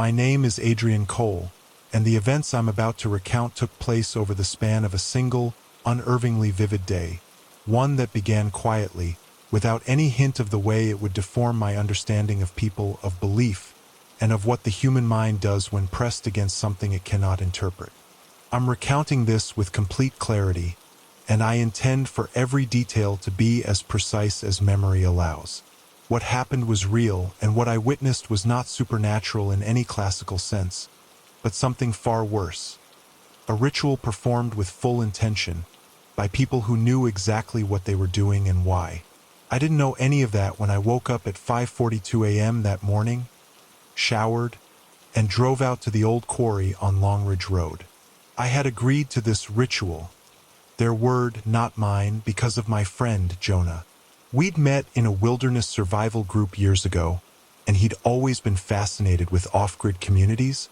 My name is Adrian Cole, and the events I'm about to recount took place over the span of a single, unnervingly vivid day, one that began quietly, without any hint of the way it would deform my understanding of people, of belief, and of what the human mind does when pressed against something it cannot interpret. I'm recounting this with complete clarity, and I intend for every detail to be as precise as memory allows. What happened was real, and what I witnessed was not supernatural in any classical sense, but something far worse. A ritual performed with full intention, by people who knew exactly what they were doing and why. I didn't know any of that when I woke up at 5:42 a.m. that morning, showered, and drove out to the old quarry on Longridge Road. I had agreed to this ritual, their word, not mine, because of my friend, Jonah. We'd met in a wilderness survival group years ago, and he'd always been fascinated with off-grid communities,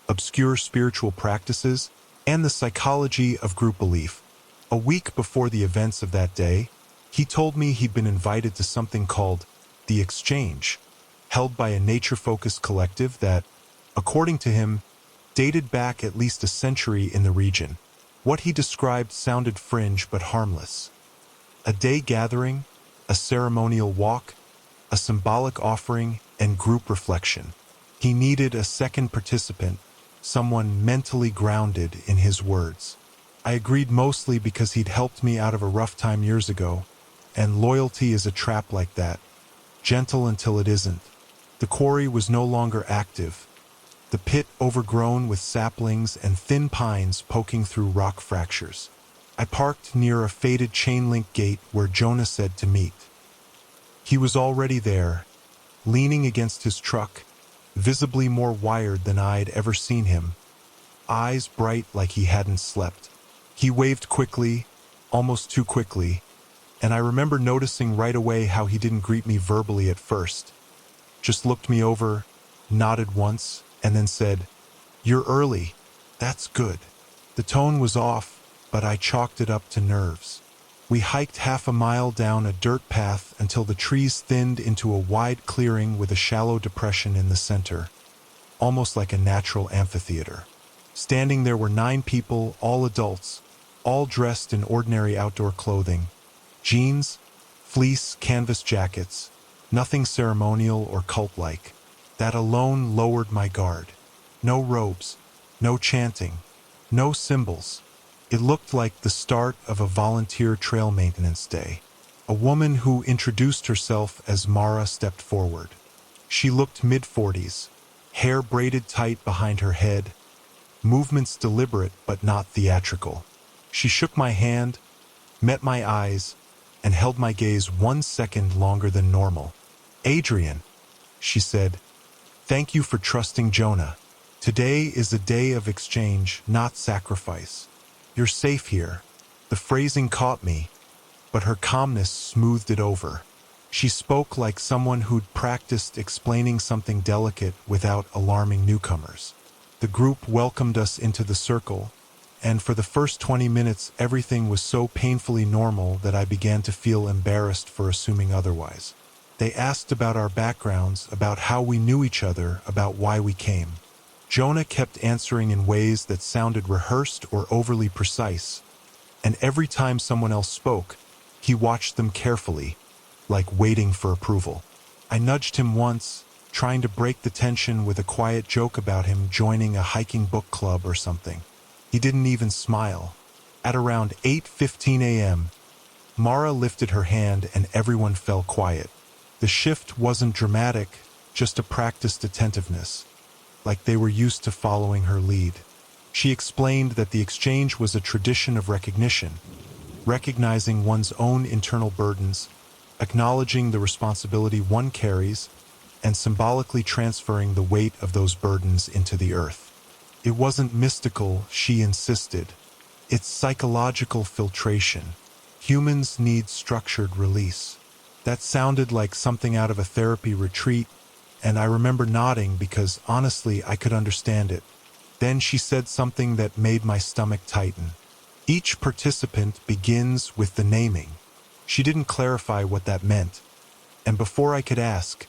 obscure spiritual practices, and the psychology of group belief. A week before the events of that day, he told me he'd been invited to something called The Exchange, held by a nature-focused collective that, according to him, dated back at least a century in the region. What he described sounded fringe but harmless. A day gathering, a ceremonial walk, a symbolic offering, and group reflection. He needed a second participant, someone mentally grounded, in his words. I agreed mostly because he'd helped me out of a rough time years ago, and loyalty is a trap like that, gentle until it isn't. The quarry was no longer active, the pit overgrown with saplings and thin pines poking through rock fractures. I parked near a faded chain-link gate where Jonah said to meet. He was already there, leaning against his truck, visibly more wired than I'd ever seen him, eyes bright like he hadn't slept. He waved quickly, almost too quickly, and I remember noticing right away how he didn't greet me verbally at first. Just looked me over, nodded once, and then said, "You're early. That's good." The tone was off, but I chalked it up to nerves. We hiked half a mile down a dirt path until the trees thinned into a wide clearing with a shallow depression in the center, almost like a natural amphitheater. Standing there were 9 people, all adults, all dressed in ordinary outdoor clothing. Jeans, fleece, canvas jackets, nothing ceremonial or cult-like. That alone lowered my guard. No robes, no chanting, no symbols. It looked like the start of a volunteer trail maintenance day. A woman who introduced herself as Mara stepped forward. She looked mid-40s, hair braided tight behind her head, movements deliberate but not theatrical. She shook my hand, met my eyes, and held my gaze 1 second longer than normal. "Adrian," she said, "thank you for trusting Jonah. Today is a day of exchange, not sacrifice. You're safe here." The phrasing caught me, but her calmness smoothed it over. She spoke like someone who'd practiced explaining something delicate without alarming newcomers. The group welcomed us into the circle, and for the first 20 minutes everything was so painfully normal that I began to feel embarrassed for assuming otherwise. They asked about our backgrounds, about how we knew each other, about why we came. Jonah kept answering in ways that sounded rehearsed or overly precise, and every time someone else spoke, he watched them carefully, like waiting for approval. I nudged him once, trying to break the tension with a quiet joke about him joining a hiking book club or something. He didn't even smile. At around 8:15 a.m., Mara lifted her hand and everyone fell quiet. The shift wasn't dramatic, just a practiced attentiveness, like they were used to following her lead. She explained that the exchange was a tradition of recognition, recognizing one's own internal burdens, acknowledging the responsibility one carries, and symbolically transferring the weight of those burdens into the earth. It wasn't mystical, she insisted. It's psychological filtration. Humans need structured release. That sounded like something out of a therapy retreat, and I remember nodding because, honestly, I could understand it. Then she said something that made my stomach tighten. Each participant begins with the naming. She didn't clarify what that meant, and before I could ask,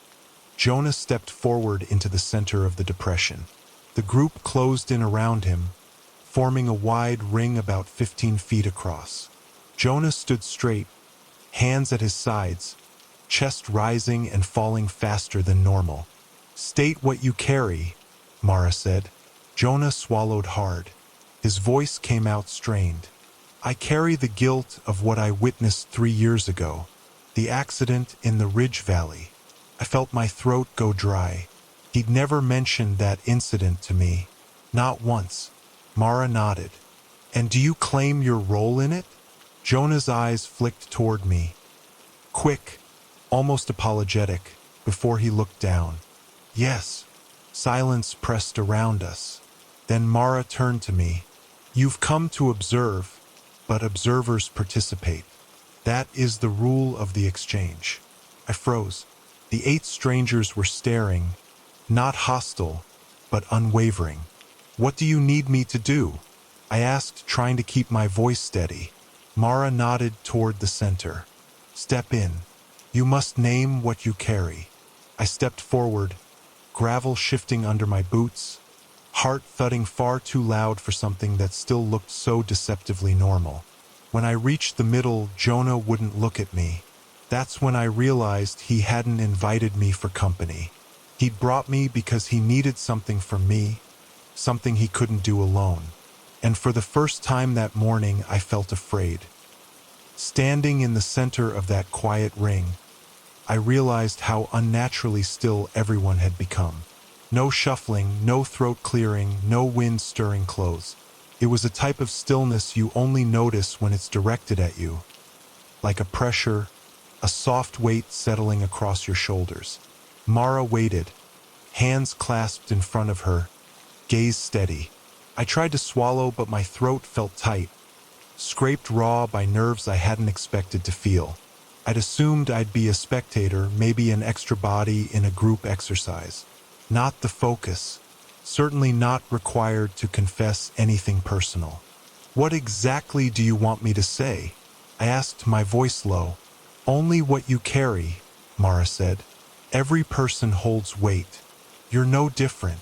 Jonah stepped forward into the center of the depression. The group closed in around him, forming a wide ring about 15 feet across. Jonah stood straight, hands at his sides, chest rising and falling faster than normal. "State what you carry," Mara said. Jonah swallowed hard. His voice came out strained. "I carry the guilt of what I witnessed 3 years ago, the accident in the Ridge Valley." I felt my throat go dry. He'd never mentioned that incident to me. Not once. Mara nodded. "And do you claim your role in it?" Jonah's eyes flicked toward me. Quick, almost apologetic, before he looked down. "Yes." Silence pressed around us. Then Mara turned to me. "You've come to observe, but observers participate. That is the rule of the exchange." I froze. The 8 strangers were staring, not hostile, but unwavering. "What do you need me to do?" I asked, trying to keep my voice steady. Mara nodded toward the center. "Step in. You must name what you carry." I stepped forward, gravel shifting under my boots, heart thudding far too loud for something that still looked so deceptively normal. When I reached the middle, Jonah wouldn't look at me. That's when I realized he hadn't invited me for company. He'd brought me because he needed something from me, something he couldn't do alone. And for the first time that morning, I felt afraid. Standing in the center of that quiet ring, I realized how unnaturally still everyone had become. No shuffling, no throat clearing, no wind stirring clothes. It was a type of stillness you only notice when it's directed at you. Like a pressure, a soft weight settling across your shoulders. Mara waited, hands clasped in front of her, gaze steady. I tried to swallow, but my throat felt tight, scraped raw by nerves I hadn't expected to feel. I'd assumed I'd be a spectator, maybe an extra body in a group exercise. Not the focus, certainly not required to confess anything personal. "What exactly do you want me to say?" I asked, my voice low. "Only what you carry," Mara said. "Every person holds weight. You're no different."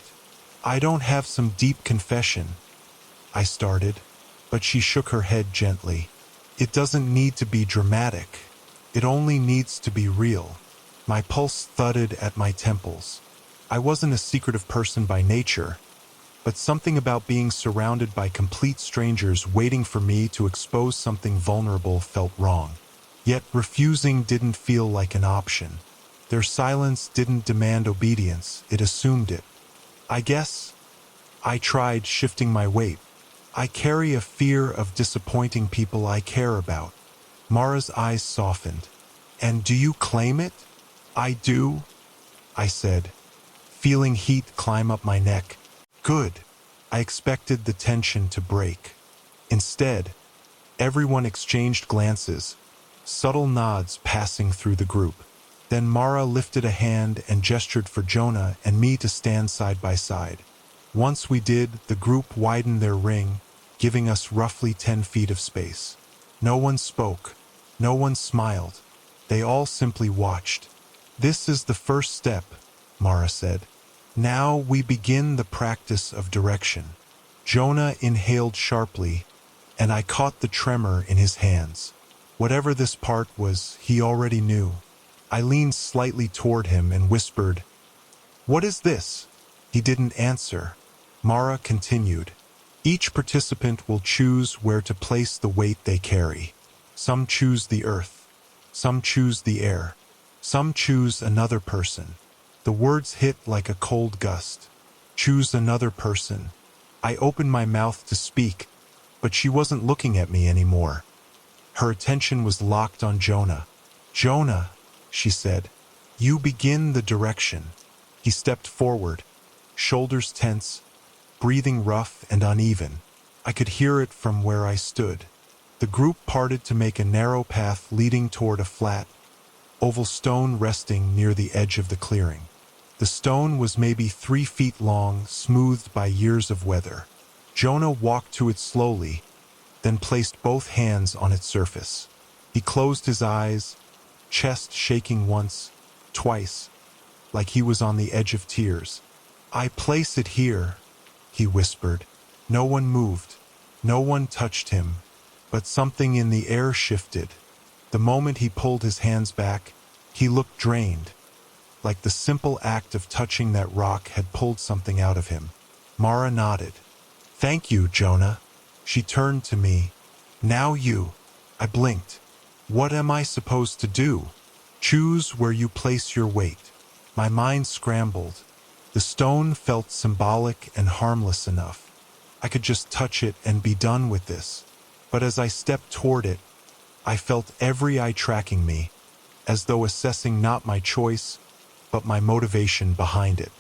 "I don't have some deep confession," I started, but she shook her head gently. "It doesn't need to be dramatic. It only needs to be real." My pulse thudded at my temples. I wasn't a secretive person by nature, but something about being surrounded by complete strangers waiting for me to expose something vulnerable felt wrong. Yet refusing didn't feel like an option. Their silence didn't demand obedience, it assumed it. "I guess," I tried, shifting my weight, "I carry a fear of disappointing people I care about." Mara's eyes softened. "And do you claim it?" "I do," I said, feeling heat climb up my neck. "Good." I expected the tension to break. Instead, everyone exchanged glances, subtle nods passing through the group. Then Mara lifted a hand and gestured for Jonah and me to stand side by side. Once we did, the group widened their ring, giving us roughly 10 feet of space. No one spoke. No one smiled. They all simply watched. "This is the first step," Mara said. "Now we begin the practice of direction." Jonah inhaled sharply, and I caught the tremor in his hands. Whatever this part was, he already knew. I leaned slightly toward him and whispered, "What is this?" He didn't answer. Mara continued, "Each participant will choose where to place the weight they carry. Some choose the earth. Some choose the air. Some choose another person." The words hit like a cold gust. "Choose another person." I opened my mouth to speak, but she wasn't looking at me anymore. Her attention was locked on Jonah. "Jonah," she said, "you begin the direction." He stepped forward, shoulders tense, breathing rough and uneven. I could hear it from where I stood. The group parted to make a narrow path leading toward a flat, oval stone resting near the edge of the clearing. The stone was maybe 3 feet long, smoothed by years of weather. Jonah walked to it slowly, then placed both hands on its surface. He closed his eyes, chest shaking once, twice, like he was on the edge of tears. "I place it here," he whispered. No one moved. No one touched him. But something in the air shifted. The moment he pulled his hands back, he looked drained, like the simple act of touching that rock had pulled something out of him. Mara nodded. "Thank you, Jonah." She turned to me. "Now you." I blinked. "What am I supposed to do?" "Choose where you place your weight." My mind scrambled. The stone felt symbolic and harmless enough. I could just touch it and be done with this. But as I stepped toward it, I felt every eye tracking me, as though assessing not my choice, but my motivation behind it.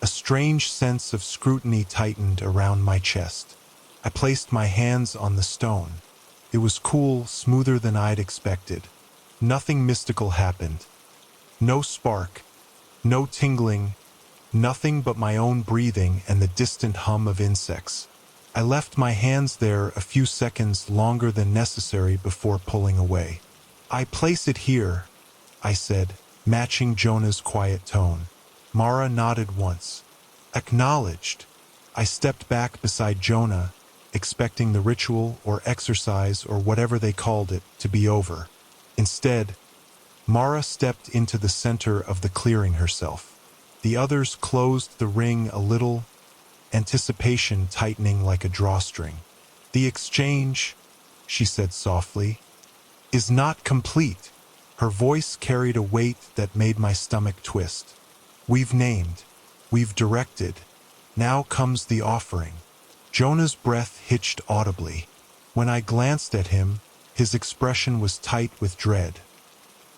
A strange sense of scrutiny tightened around my chest. I placed my hands on the stone. It was cool, smoother than I'd expected. Nothing mystical happened. No spark, no tingling, nothing but my own breathing and the distant hum of insects. I left my hands there a few seconds longer than necessary before pulling away. "I place it here," I said, matching Jonah's quiet tone. Mara nodded once. "Acknowledged." I stepped back beside Jonah, expecting the ritual or exercise or whatever they called it to be over. Instead, Mara stepped into the center of the clearing herself. The others closed the ring a little, anticipation tightening like a drawstring. "The exchange," she said softly, "is not complete." Her voice carried a weight that made my stomach twist. "We've named. We've directed. Now comes the offering." Jonah's breath hitched audibly. When I glanced at him, his expression was tight with dread.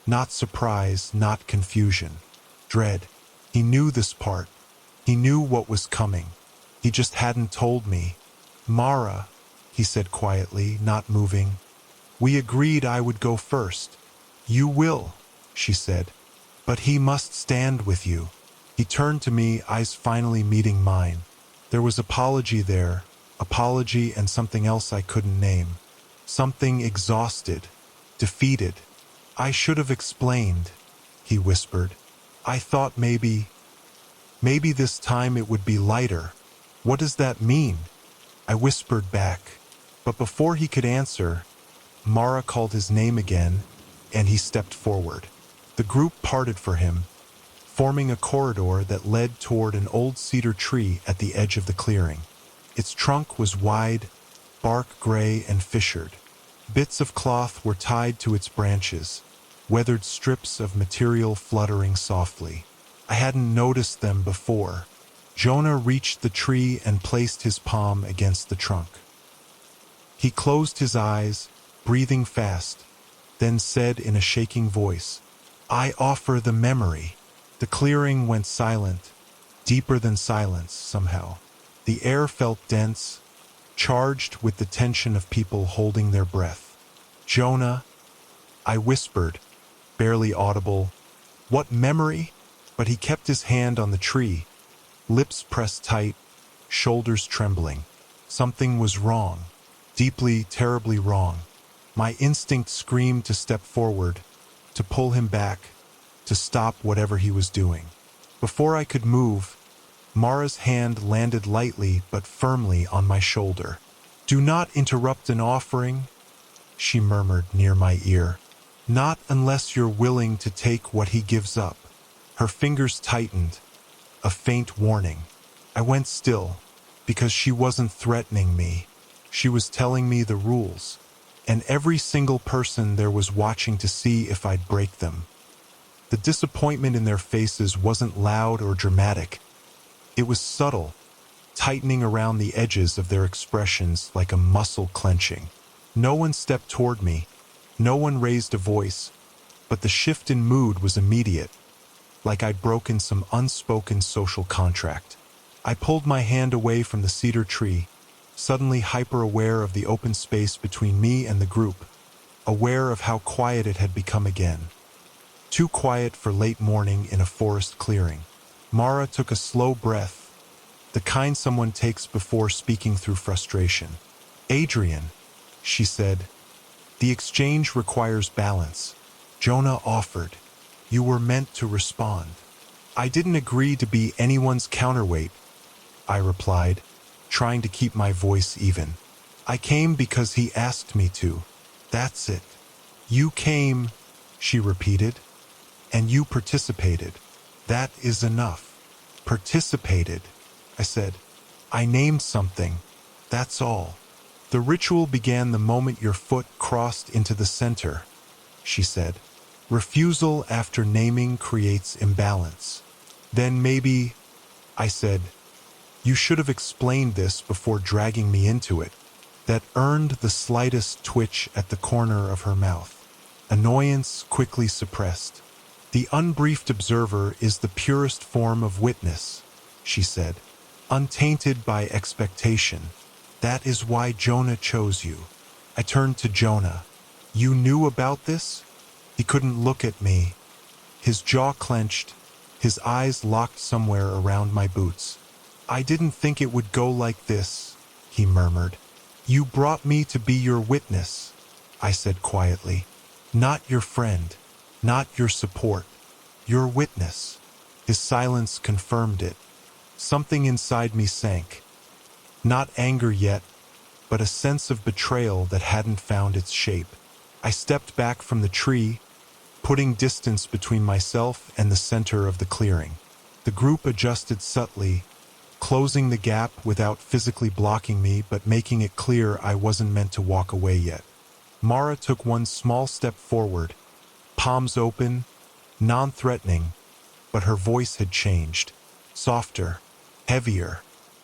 Not surprise, not confusion. Dread. He knew this part. He knew what was coming. He just hadn't told me. "Mara," he said quietly, not moving, "we agreed I would go first." "You will," she said, "but he must stand with you." He turned to me, eyes finally meeting mine. There was apology there, apology and something else I couldn't name. Something exhausted, defeated. "I should have explained," he whispered. "I thought maybe this time it would be lighter." "What does that mean?" I whispered back. But before he could answer, Mara called his name again, and he stepped forward. The group parted for him, forming a corridor that led toward an old cedar tree at the edge of the clearing. Its trunk was wide, bark gray and fissured. Bits of cloth were tied to its branches, weathered strips of material fluttering softly. I hadn't noticed them before. Jonah reached the tree and placed his palm against the trunk. He closed his eyes, breathing fast, then said in a shaking voice, "I offer the memory." The clearing went silent, deeper than silence somehow. The air felt dense, charged with the tension of people holding their breath. "Jonah," I whispered, barely audible. "What memory?" But he kept his hand on the tree, lips pressed tight, shoulders trembling. Something was wrong, deeply, terribly wrong. My instinct screamed to step forward, to pull him back, to stop whatever he was doing. Before I could move, Mara's hand landed lightly but firmly on my shoulder. "Do not interrupt an offering," she murmured near my ear. "Not unless you're willing to take what he gives up." Her fingers tightened, a faint warning. I went still, because she wasn't threatening me. She was telling me the rules, and every single person there was watching to see if I'd break them. The disappointment in their faces wasn't loud or dramatic. It was subtle, tightening around the edges of their expressions like a muscle clenching. No one stepped toward me. No one raised a voice, but the shift in mood was immediate, like I'd broken some unspoken social contract. I pulled my hand away from the cedar tree, suddenly hyper-aware of the open space between me and the group, aware of how quiet it had become again. Too quiet for late morning in a forest clearing. Mara took a slow breath, the kind someone takes before speaking through frustration. "Adrian," she said, "the exchange requires balance." Jonah offered. "You were meant to respond." I didn't agree to be anyone's counterweight, I replied, trying to keep my voice even. I came because he asked me to. That's it. You came, she repeated, and you participated. That is enough. Participated, I said. I named something. That's all. The ritual began the moment your foot crossed into the center, she said. Refusal after naming creates imbalance. Then maybe, I said, you should have explained this before dragging me into it. That earned the slightest twitch at the corner of her mouth. Annoyance quickly suppressed. The unbriefed observer is the purest form of witness, she said, untainted by expectation. That is why Jonah chose you. I turned to Jonah. You knew about this? He couldn't look at me. His jaw clenched, his eyes locked somewhere around my boots. I didn't think it would go like this, he murmured. You brought me to be your witness, I said quietly. Not your friend, not your support, your witness. His silence confirmed it. Something inside me sank. Not anger yet, but a sense of betrayal that hadn't found its shape. I stepped back from the tree, putting distance between myself and the center of the clearing. The group adjusted subtly, closing the gap without physically blocking me but making it clear I wasn't meant to walk away yet. Mara took one small step forward, palms open, non-threatening, but her voice had changed. Softer, heavier.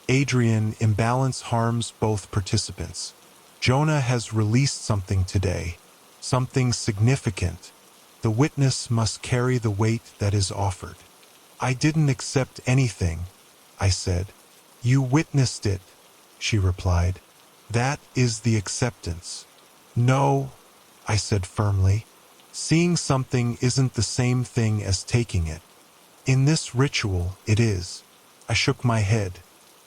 Adrian, imbalance harms both participants. Jonah has released something today, something significant. The witness must carry the weight that is offered. I didn't accept anything, I said. You witnessed it, she replied. That is the acceptance. No, I said firmly. Seeing something isn't the same thing as taking it. In this ritual, it is. I shook my head.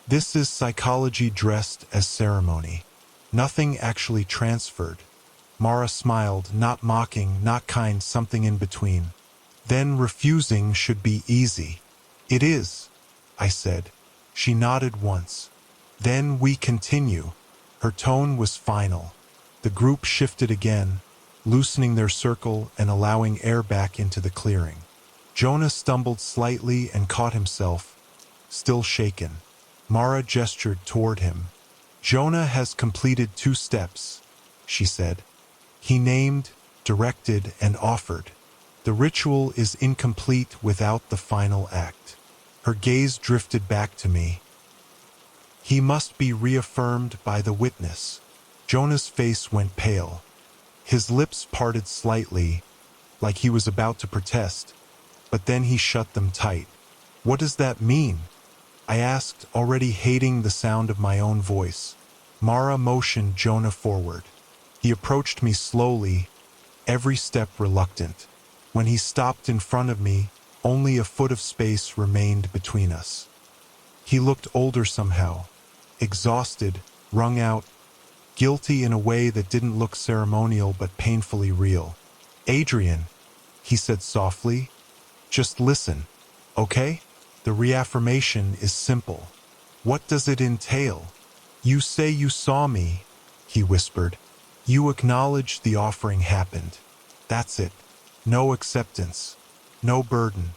This is psychology dressed as ceremony. Nothing actually transferred. Mara smiled, not mocking, not kind, something in between. Then refusing should be easy. It is, I said. She nodded once. Then we continue. Her tone was final. The group shifted again, loosening their circle and allowing air back into the clearing. Jonah stumbled slightly and caught himself, still shaken. Mara gestured toward him. Jonah has completed 2 steps, she said. He named, directed, and offered. The ritual is incomplete without the final act. Her gaze drifted back to me. He must be reaffirmed by the witness. Jonah's face went pale. His lips parted slightly, like he was about to protest, but then he shut them tight. What does that mean? I asked, already hating the sound of my own voice. Mara motioned Jonah forward. He approached me slowly, every step reluctant. When he stopped in front of me, only a foot of space remained between us. He looked older somehow, exhausted, wrung out, guilty in a way that didn't look ceremonial but painfully real. Adrian, he said softly, just listen, okay? The reaffirmation is simple. What does it entail? You say you saw me, he whispered. You acknowledge the offering happened. That's it. No acceptance, no burden,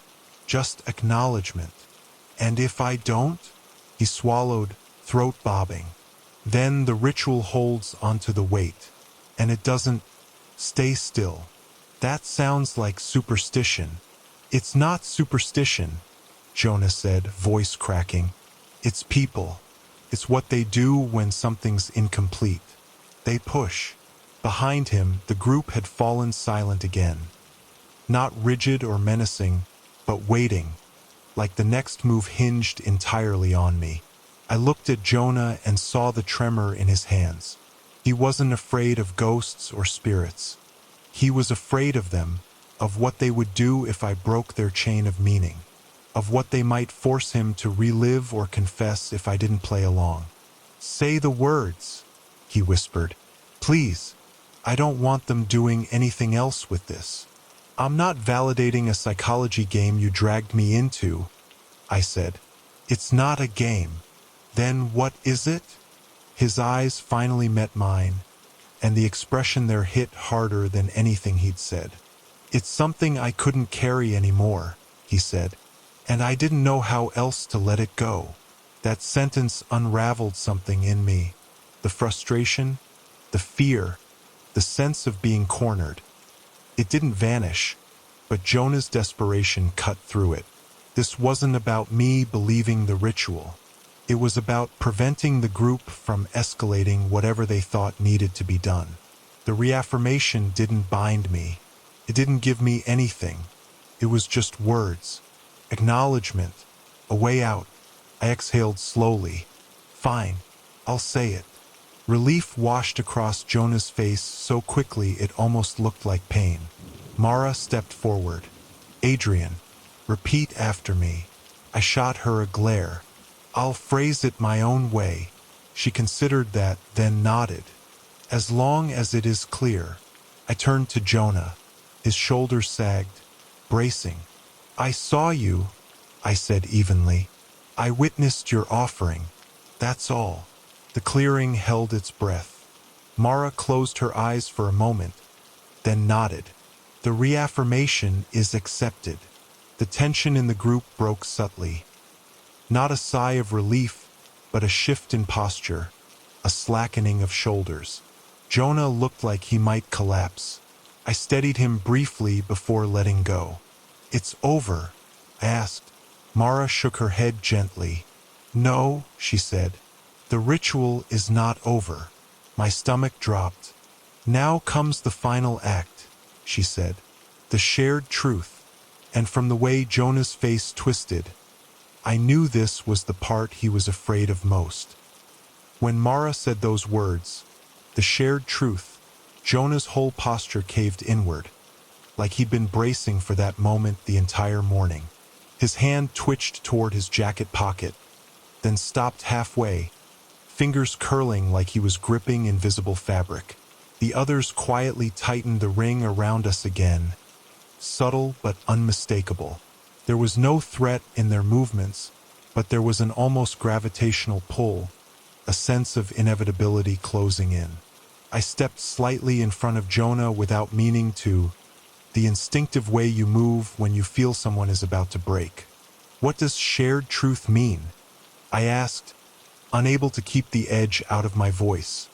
just acknowledgement. And if I don't? He swallowed, throat bobbing. Then the ritual holds onto the weight, and it doesn't stay still. That sounds like superstition. It's not superstition, Jonah said, voice cracking. It's people. It's what they do when something's incomplete. They push. Behind him, the group had fallen silent again. Not rigid or menacing, but waiting, like the next move hinged entirely on me. I looked at Jonah and saw the tremor in his hands. He wasn't afraid of ghosts or spirits. He was afraid of them, of what they would do if I broke their chain of meaning, of what they might force him to relive or confess if I didn't play along. Say the words, he whispered. Please, I don't want them doing anything else with this. I'm not validating a psychology game you dragged me into, I said. It's not a game. Then what is it? His eyes finally met mine, and the expression there hit harder than anything he'd said. It's something I couldn't carry anymore, he said, and I didn't know how else to let it go. That sentence unraveled something in me. The frustration, the fear, the sense of being cornered. It didn't vanish, but Jonah's desperation cut through it. This wasn't about me believing the ritual. It was about preventing the group from escalating whatever they thought needed to be done. The reaffirmation didn't bind me. It didn't give me anything. It was just words. Acknowledgement. A way out. I exhaled slowly. Fine. I'll say it. Relief washed across Jonah's face so quickly it almost looked like pain. Mara stepped forward. Adrian, repeat after me. I shot her a glare. I'll phrase it my own way. She considered that, then nodded. As long as it is clear. I turned to Jonah. His shoulders sagged, bracing. I saw you, I said evenly. I witnessed your offering. That's all. The clearing held its breath. Mara closed her eyes for a moment, then nodded. The reaffirmation is accepted. The tension in the group broke subtly. Not a sigh of relief, but a shift in posture, a slackening of shoulders. Jonah looked like he might collapse. I steadied him briefly before letting go. It's over, I asked. Mara shook her head gently. No, she said. The ritual is not over. My stomach dropped. Now comes the final act, she said. The shared truth. And from the way Jonah's face twisted, I knew this was the part he was afraid of most. When Mara said those words, the shared truth, Jonah's whole posture caved inward, like he'd been bracing for that moment the entire morning. His hand twitched toward his jacket pocket, then stopped halfway, fingers curling like he was gripping invisible fabric. The others quietly tightened the ring around us again, subtle but unmistakable. There was no threat in their movements, but there was an almost gravitational pull, a sense of inevitability closing in. I stepped slightly in front of Jonah without meaning to, the instinctive way you move when you feel someone is about to break. What does shared truth mean? I asked, unable to keep the edge out of my voice.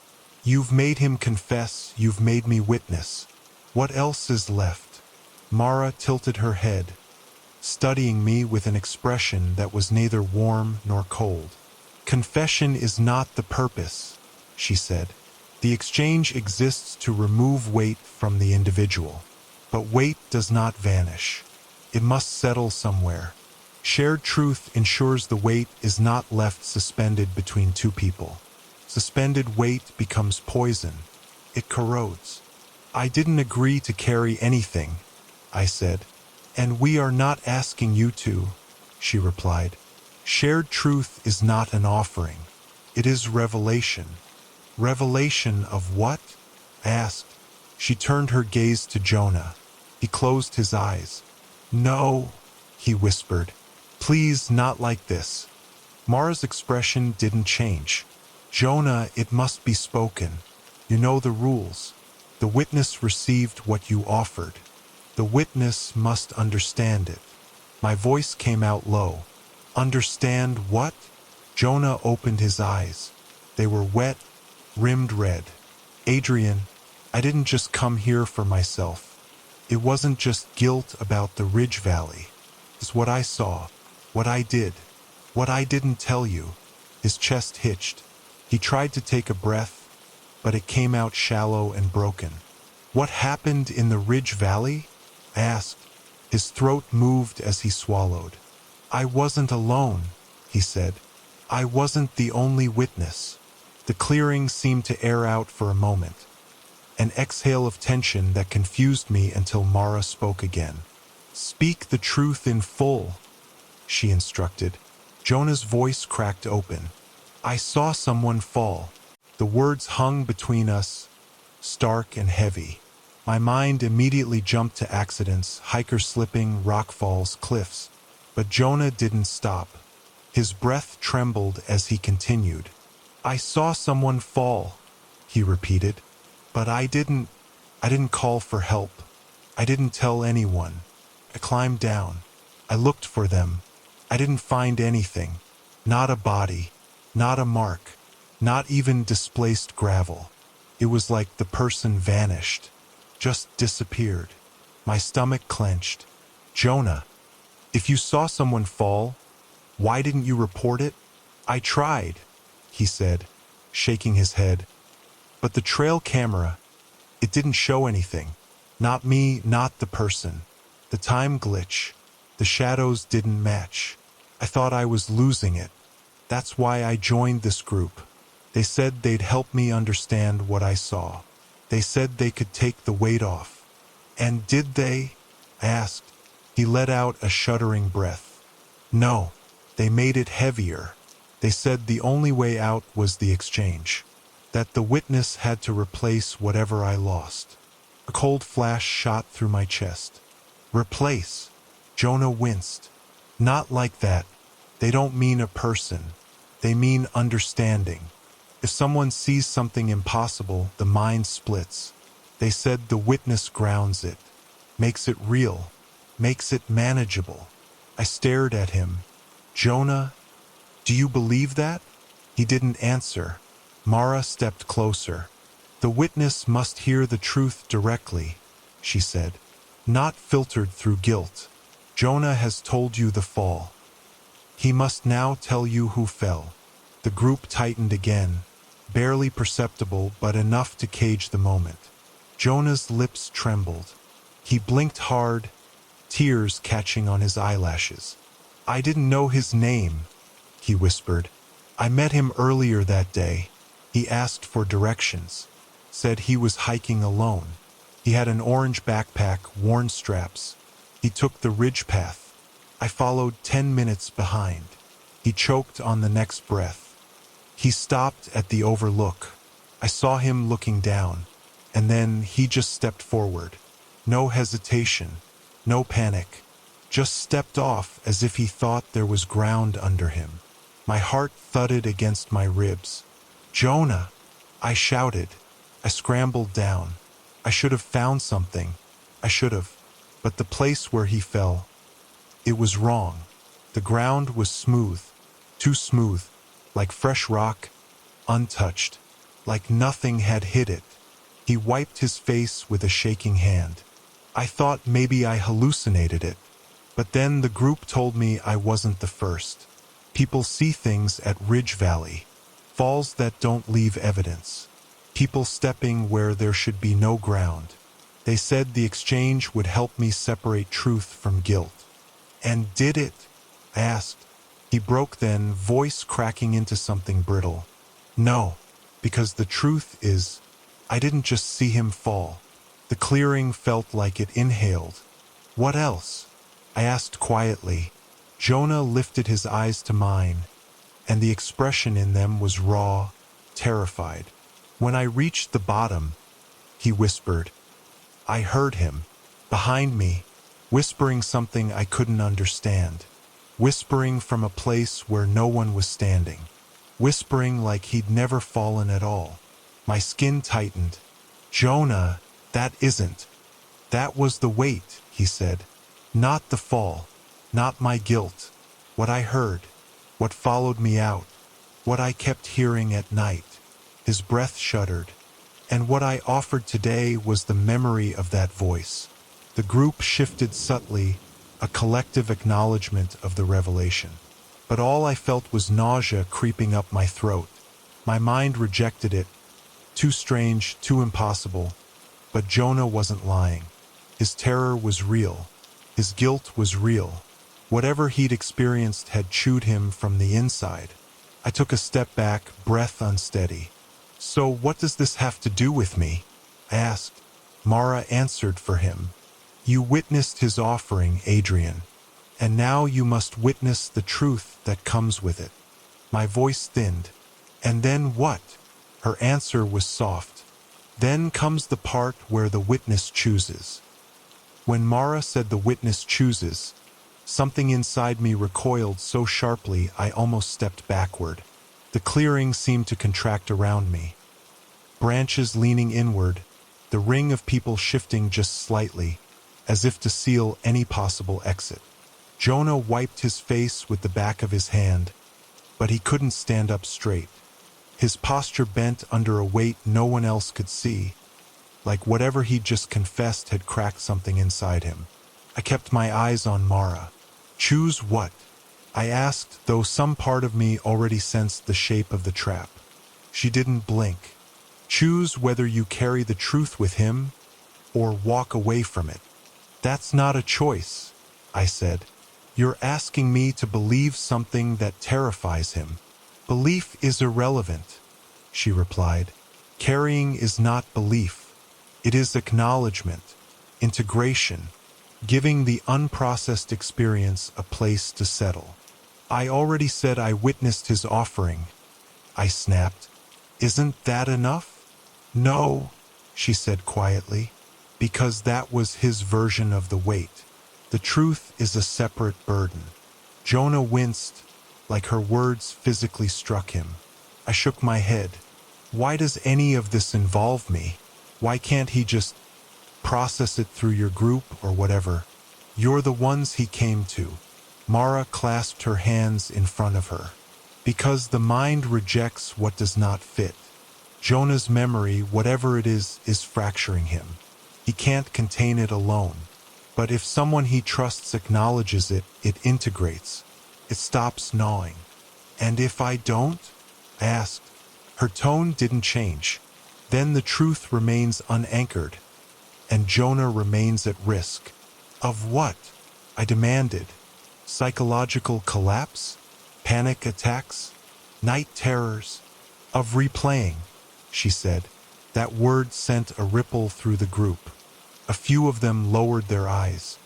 You've made him confess, you've made me witness. What else is left? Mara tilted her head, studying me with an expression that was neither warm nor cold. Confession is not the purpose, she said. The exchange exists to remove weight from the individual. But weight does not vanish. It must settle somewhere. Shared truth ensures the weight is not left suspended between two people. Suspended weight becomes poison. It corrodes. I didn't agree to carry anything, I said. And we are not asking you to, she replied. Shared truth is not an offering. It is revelation. Revelation of what? I asked. She turned her gaze to Jonah. He closed his eyes. No, he whispered. Please, not like this. Mara's expression didn't change. Jonah, it must be spoken. You know the rules. The witness received what you offered. The witness must understand it. My voice came out low. Understand what? Jonah opened his eyes. They were wet, rimmed red. Adrian, I didn't just come here for myself. It wasn't just guilt about the Ridge Valley. It's what I saw, what I did, what I didn't tell you. His chest hitched. He tried to take a breath, but it came out shallow and broken. What happened in the Ridge Valley? I asked. His throat moved as he swallowed. I wasn't alone, he said. I wasn't the only witness. The clearing seemed to air out for a moment. An exhale of tension that confused me until Mara spoke again. Speak the truth in full, she instructed. Jonah's voice cracked open. I saw someone fall. The words hung between us, stark and heavy. My mind immediately jumped to accidents, hikers slipping, rock falls, cliffs. But Jonah didn't stop. His breath trembled as he continued. "I saw someone fall," he repeated. "But I didn't call for help. I didn't tell anyone. I climbed down. I looked for them. I didn't find anything. Not a body. Not a mark. Not even displaced gravel. It was like the person vanished. Just disappeared." My stomach clenched. "Jonah, if you saw someone fall, why didn't you report it?" "I tried," he said, shaking his head. "But the trail camera, it didn't show anything. Not me, not the person. The time glitch. The shadows didn't match. I thought I was losing it. That's why I joined this group. They said they'd help me understand what I saw. They said they could take the weight off." "And did they?" I asked. He let out a shuddering breath. "No, they made it heavier. They said the only way out was the exchange. That the witness had to replace whatever I lost." A cold flash shot through my chest. "Replace?" Jonah winced. "Not like that. They don't mean a person. They mean understanding. If someone sees something impossible, the mind splits. They said the witness grounds it, makes it real, makes it manageable." I stared at him. "Jonah, do you believe that?" He didn't answer. Mara stepped closer. "The witness must hear the truth directly," she said, "not filtered through guilt. Jonah has told you the fall. He must now tell you who fell." The group tightened again, barely perceptible but enough to cage the moment. Jonah's lips trembled. He blinked hard, tears catching on his eyelashes. "I didn't know his name," he whispered. "I met him earlier that day. He asked for directions, said he was hiking alone. He had an orange backpack, worn straps. He took the ridge path. I followed 10 minutes behind." He choked on the next breath. "He stopped at the overlook. I saw him looking down, and then he just stepped forward. No hesitation, no panic. Just stepped off as if he thought there was ground under him." My heart thudded against my ribs. "Jonah!" I shouted. I scrambled down. I should have found something. I should have. But the place where he fell, it was wrong. The ground was smooth, too smooth, like fresh rock, untouched, like nothing had hit it. He wiped his face with a shaking hand. I thought maybe I hallucinated it. But then the group told me I wasn't the first. People see things at Ridge Valley, falls that don't leave evidence. People stepping where there should be no ground. They said the exchange would help me separate truth from guilt. "And did it?" I asked. He broke then, voice cracking into something brittle. "No, because the truth is, I didn't just see him fall. The clearing felt like it inhaled." "What else?" I asked quietly. Jonah lifted his eyes to mine, and the expression in them was raw, terrified. "When I reached the bottom," he whispered, "I heard him, behind me, whispering something I couldn't understand. Whispering from a place where no one was standing. Whispering like he'd never fallen at all." My skin tightened. "Jonah, that isn't. That was the weight," he said. "Not the fall. Not my guilt. What I heard. What followed me out. What I kept hearing at night." His breath shuddered. "And what I offered today was the memory of that voice." The group shifted subtly, a collective acknowledgement of the revelation. But all I felt was nausea creeping up my throat. My mind rejected it. Too strange, too impossible. But Jonah wasn't lying. His terror was real. His guilt was real. Whatever he'd experienced had chewed him from the inside. I took a step back, breath unsteady. "So what does this have to do with me?" I asked. Mara answered for him. "You witnessed his offering, Adrian, and now you must witness the truth that comes with it." My voice thinned. "And then what?" Her answer was soft. Then comes the part where the witness chooses. When Mara said the witness chooses, something inside me recoiled so sharply I almost stepped backward. The clearing seemed to contract around me. Branches leaning inward, the ring of people shifting just slightly, as if to seal any possible exit. Jonah wiped his face with the back of his hand, but he couldn't stand up straight. His posture bent under a weight no one else could see, like whatever he'd just confessed had cracked something inside him. I kept my eyes on Mara. Choose what? I asked, though some part of me already sensed the shape of the trap. She didn't blink. Choose whether you carry the truth with him or walk away from it. That's not a choice, I said. You're asking me to believe something that terrifies him. Belief is irrelevant, she replied. Carrying is not belief. It is acknowledgement, integration, giving the unprocessed experience a place to settle. I already said I witnessed his offering, I snapped. Isn't that enough? No, she said quietly, because that was his version of the weight. The truth is a separate burden. Jonah winced, like her words physically struck him. I shook my head. Why does any of this involve me? Why can't he just process it through your group or whatever? You're the ones he came to. Mara clasped her hands in front of her. Because the mind rejects what does not fit. Jonah's memory, whatever it is fracturing him. He can't contain it alone. But if someone he trusts acknowledges it, it integrates. It stops gnawing. And if I don't? I asked. Her tone didn't change. Then the truth remains unanchored, and Jonah remains at risk. Of what? I demanded. Psychological collapse? Panic attacks? Night terrors? Of replaying, she said. That word sent a ripple through the group. A few of them lowered their eyes.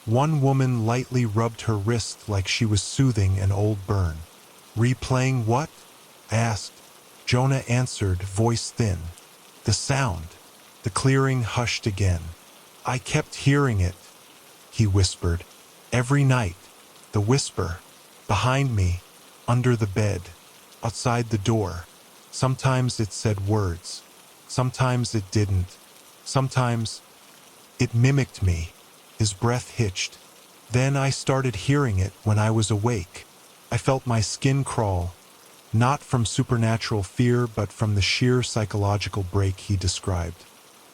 One woman lightly rubbed her wrist like she was soothing an old burn. Replaying what? I asked. Jonah answered, voice thin. The sound. The clearing hushed again. I kept hearing it, he whispered. Every night. The whisper. Behind me. Under the bed. Outside the door. Sometimes it said words. Sometimes it didn't. Sometimes it mimicked me. His breath hitched. Then I started hearing it when I was awake. I felt my skin crawl. Not from supernatural fear, but from the sheer psychological break he described.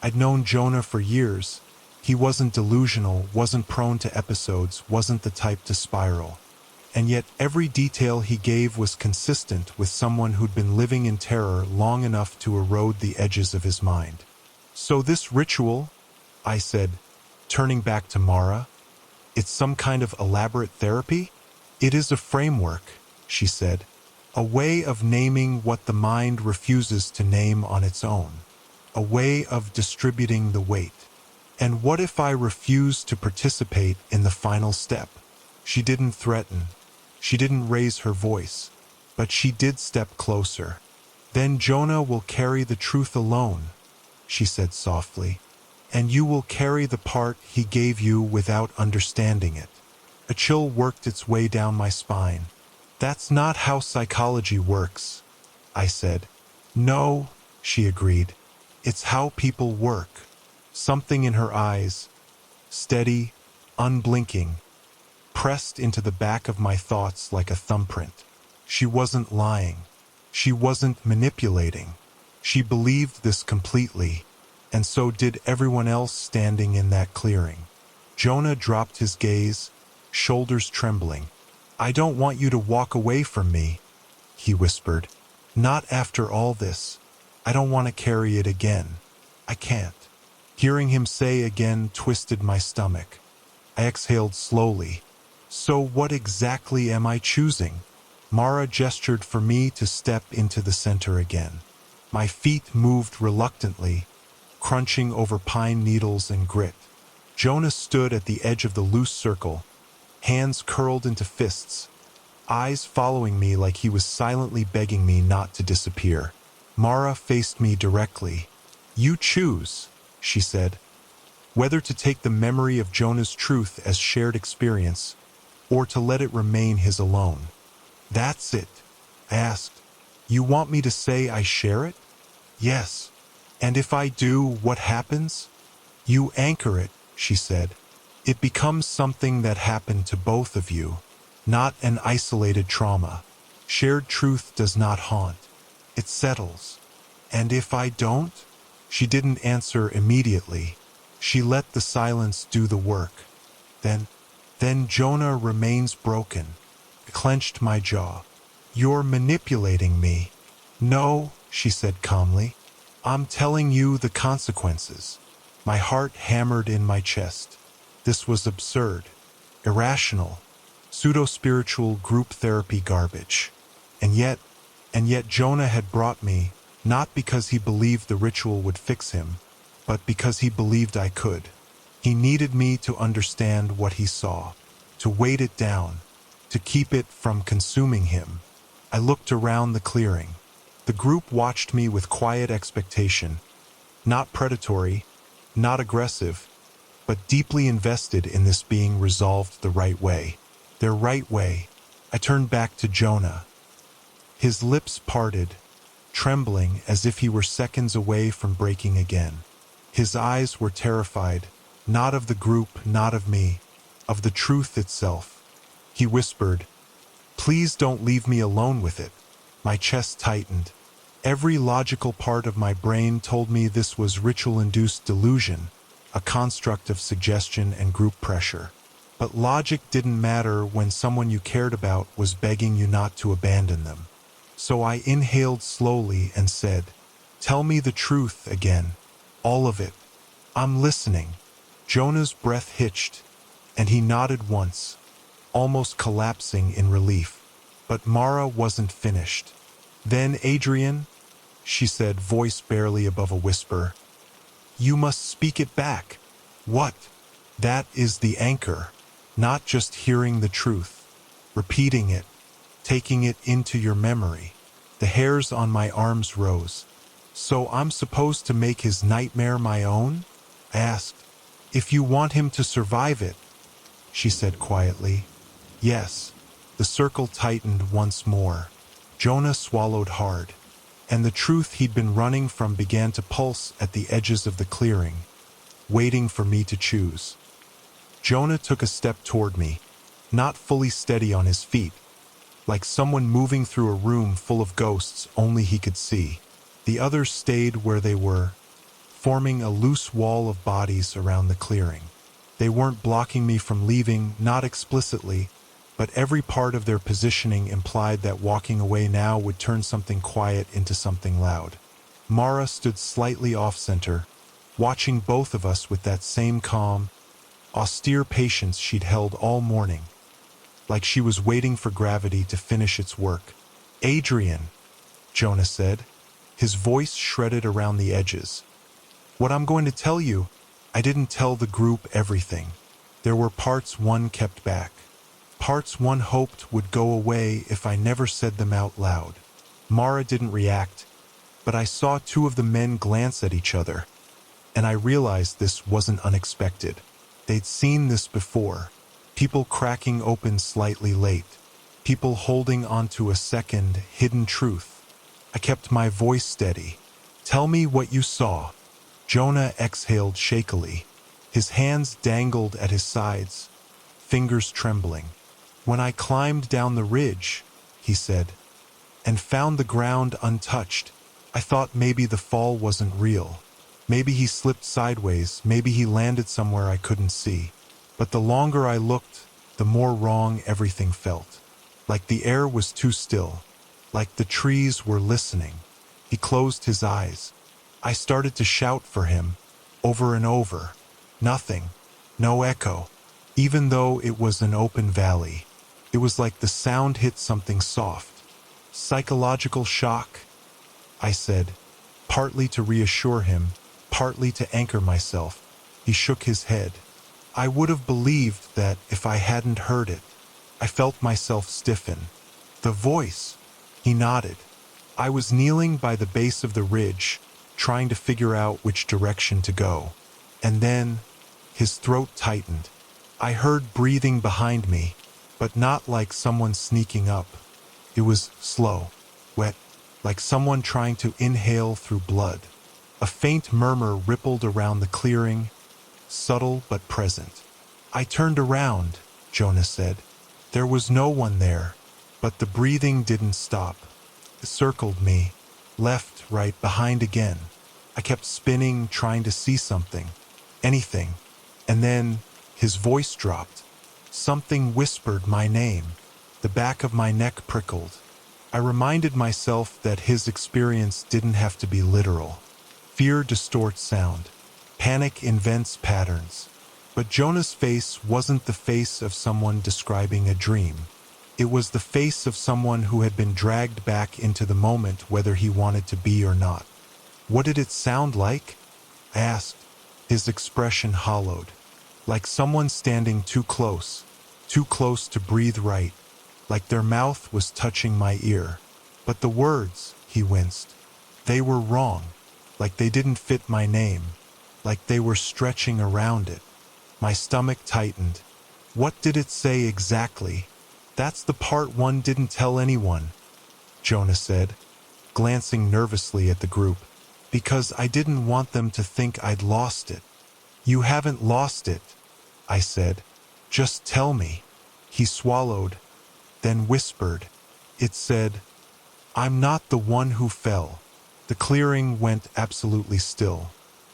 I'd known Jonah for years. He wasn't delusional, wasn't prone to episodes, wasn't the type to spiral. And yet every detail he gave was consistent with someone who'd been living in terror long enough to erode the edges of his mind. So this ritual, I said, turning back to Mara, it's some kind of elaborate therapy? It is a framework, she said. A way of naming what the mind refuses to name on its own. A way of distributing the weight. And what if I refuse to participate in the final step? She didn't threaten. She didn't raise her voice. But she did step closer. Then Jonah will carry the truth alone, she said softly. And you will carry the part he gave you without understanding it. A chill worked its way down my spine. That's not how psychology works, I said. No, she agreed. It's how people work. Something in her eyes, steady, unblinking, pressed into the back of my thoughts like a thumbprint. She wasn't lying. She wasn't manipulating. She believed this completely, and so did everyone else standing in that clearing. Jonah dropped his gaze, shoulders trembling. I don't want you to walk away from me, he whispered. Not after all this. I don't want to carry it again. I can't. Hearing him say again twisted my stomach. I exhaled slowly. So what exactly am I choosing? Mara gestured for me to step into the center again. My feet moved reluctantly, crunching over pine needles and grit. Jonah stood at the edge of the loose circle, hands curled into fists, eyes following me like he was silently begging me not to disappear. Mara faced me directly, You choose, she said, whether to take the memory of Jonah's truth as shared experience or to let it remain his alone. That's it, I asked. You want me to say I share it? Yes. And if I do, what happens? You anchor it, she said. It becomes something that happened to both of you, not an isolated trauma. Shared truth does not haunt. It settles. And if I don't? She didn't answer immediately. She let the silence do the work. Then Jonah remains broken. I clenched my jaw. You're manipulating me. No, she said calmly. I'm telling you the consequences. My heart hammered in my chest. This was absurd, irrational, pseudo-spiritual group therapy garbage. And yet Jonah had brought me, not because he believed the ritual would fix him, but because he believed I could. He needed me to understand what he saw, to weight it down, to keep it from consuming him. I looked around the clearing. The group watched me with quiet expectation, not predatory, not aggressive, but deeply invested in this being resolved the right way. Their right way. I turned back to Jonah. His lips parted, trembling as if he were seconds away from breaking again. His eyes were terrified, not of the group, not of me, of the truth itself. He whispered, "Please don't leave me alone with it." My chest tightened. Every logical part of my brain told me this was ritual-induced delusion, a construct of suggestion and group pressure. But logic didn't matter when someone you cared about was begging you not to abandon them. So I inhaled slowly and said, "Tell me the truth again. All of it. I'm listening." Jonah's breath hitched, and he nodded once, almost collapsing in relief. But Mara wasn't finished. "Then, Adrian," she said, voice barely above a whisper, "you must speak it back." "What?" "That is the anchor. Not just hearing the truth. Repeating it. Taking it into your memory." The hairs on my arms rose. "So I'm supposed to make his nightmare my own?" I asked. "If you want him to survive it," she said quietly. "Yes." The circle tightened once more. Jonah swallowed hard, and the truth he'd been running from began to pulse at the edges of the clearing, waiting for me to choose. Jonah took a step toward me, not fully steady on his feet, like someone moving through a room full of ghosts only he could see. The others stayed where they were, forming a loose wall of bodies around the clearing. They weren't blocking me from leaving, not explicitly, but every part of their positioning implied that walking away now would turn something quiet into something loud. Mara stood slightly off-center, watching both of us with that same calm, austere patience she'd held all morning, like she was waiting for gravity to finish its work. "Adrian," Jonah said, his voice shredded around the edges. "What I'm going to tell you, I didn't tell the group everything. There were parts one kept back. Parts one hoped would go away if I never said them out loud." Mara didn't react, but I saw two of the men glance at each other, and I realized this wasn't unexpected. They'd seen this before. People cracking open slightly late. People holding onto a second, hidden truth. I kept my voice steady. "Tell me what you saw." Jonah exhaled shakily. His hands dangled at his sides, fingers trembling. "When I climbed down the ridge," he said, "and found the ground untouched, I thought maybe the fall wasn't real. Maybe he slipped sideways, maybe he landed somewhere I couldn't see. But the longer I looked, the more wrong everything felt. Like the air was too still, like the trees were listening." He closed his eyes. I started to shout for him, over and over. Nothing. No echo. Even though it was an open valley, it was like the sound hit something soft. "Psychological shock," I said, partly to reassure him, partly to anchor myself. He shook his head. "I would have believed that if I hadn't heard it." I felt myself stiffen. "The voice." He nodded. "I was kneeling by the base of the ridge, trying to figure out which direction to go. And then, his throat tightened. I heard breathing behind me, but not like someone sneaking up. It was slow, wet, like someone trying to inhale through blood. A faint murmur rippled around the clearing, subtle but present. I turned around, Jonah said. There was no one there, but the breathing didn't stop. It circled me, left, right, behind again. I kept spinning, trying to see something, anything. And then his voice dropped. Something whispered my name. The back of my neck prickled. I reminded myself that his experience didn't have to be literal. Fear distorts sound. Panic invents patterns. But Jonah's face wasn't the face of someone describing a dream. It was the face of someone who had been dragged back into the moment, whether he wanted to be or not. What did it sound like? I asked. His expression hollowed, like someone standing too close to breathe right, like their mouth was touching my ear. But the words, he winced, they were wrong, like they didn't fit my name, like they were stretching around it. My stomach tightened. What did it say exactly? That's the part one didn't tell anyone, Jonah said, glancing nervously at the group, because I didn't want them to think I'd lost it. You haven't lost it, I said. Just tell me. He swallowed, then whispered. It said, I'm not the one who fell. The clearing went absolutely still.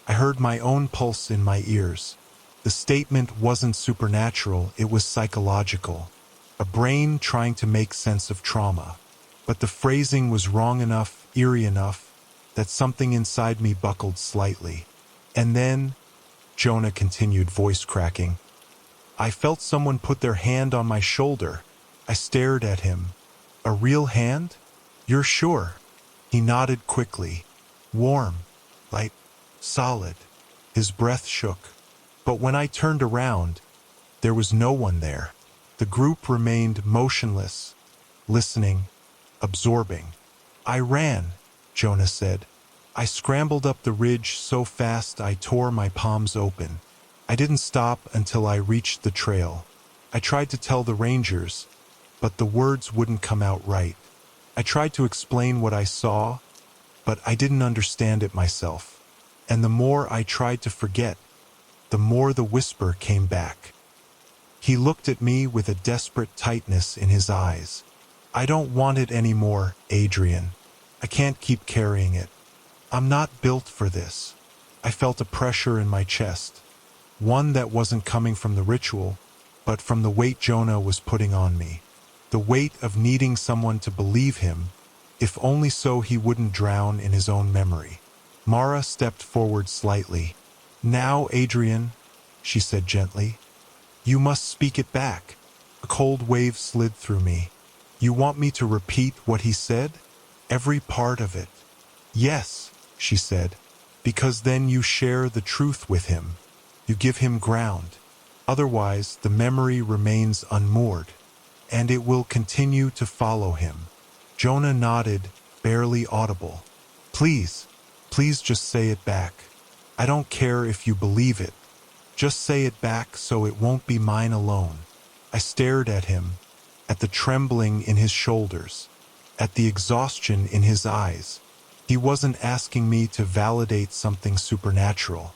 I heard my own pulse in my ears. The statement wasn't supernatural, it was psychological. A brain trying to make sense of trauma. But the phrasing was wrong enough, eerie enough, that something inside me buckled slightly. And then, Jonah continued, voice cracking, I felt someone put their hand on my shoulder. I stared at him. A real hand? You're sure? He nodded quickly. Warm, light, solid. His breath shook. But when I turned around, there was no one there. The group remained motionless, listening, absorbing. I ran, Jonah said. I scrambled up the ridge so fast I tore my palms open. I didn't stop until I reached the trail. I tried to tell the rangers, but the words wouldn't come out right. I tried to explain what I saw, but I didn't understand it myself. And the more I tried to forget, the more the whisper came back. He looked at me with a desperate tightness in his eyes. I don't want it anymore, Adrian. I can't keep carrying it. I'm not built for this. I felt a pressure in my chest, one that wasn't coming from the ritual, but from the weight Jonah was putting on me. The weight of needing someone to believe him, if only so he wouldn't drown in his own memory. Mara stepped forward slightly. Now, Adrian, she said gently, you must speak it back. A cold wave slid through me. You want me to repeat what he said? Every part of it? Yes, she said, because then you share the truth with him. You give him ground. Otherwise, the memory remains unmoored, and it will continue to follow him. Jonah nodded, barely audible. Please, please just say it back. I don't care if you believe it. Just say it back so it won't be mine alone. I stared at him, at the trembling in his shoulders, at the exhaustion in his eyes. He wasn't asking me to validate something supernatural.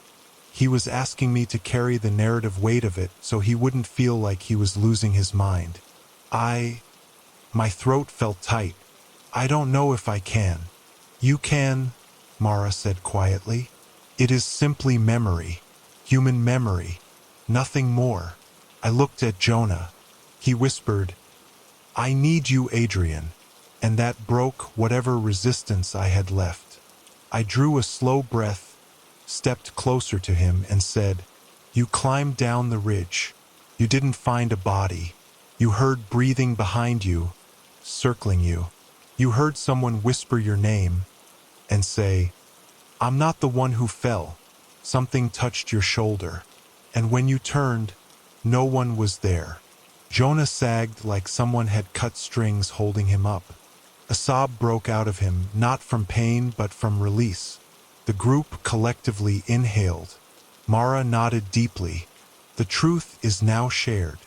He was asking me to carry the narrative weight of it so he wouldn't feel like he was losing his mind. My throat felt tight. I don't know if I can. You can, Mara said quietly. It is simply memory. Human memory. Nothing more. I looked at Jonah. He whispered, I need you, Adrian. And that broke whatever resistance I had left. I drew a slow breath, stepped closer to him and said, You climbed down the ridge. You didn't find a body. You heard breathing behind you, circling you. You heard someone whisper your name and say, I'm not the one who fell. Something touched your shoulder. And when you turned, no one was there. Jonah sagged like someone had cut strings holding him up. A sob broke out of him, not from pain but from release. The group collectively inhaled. Mara nodded deeply. The truth is now shared.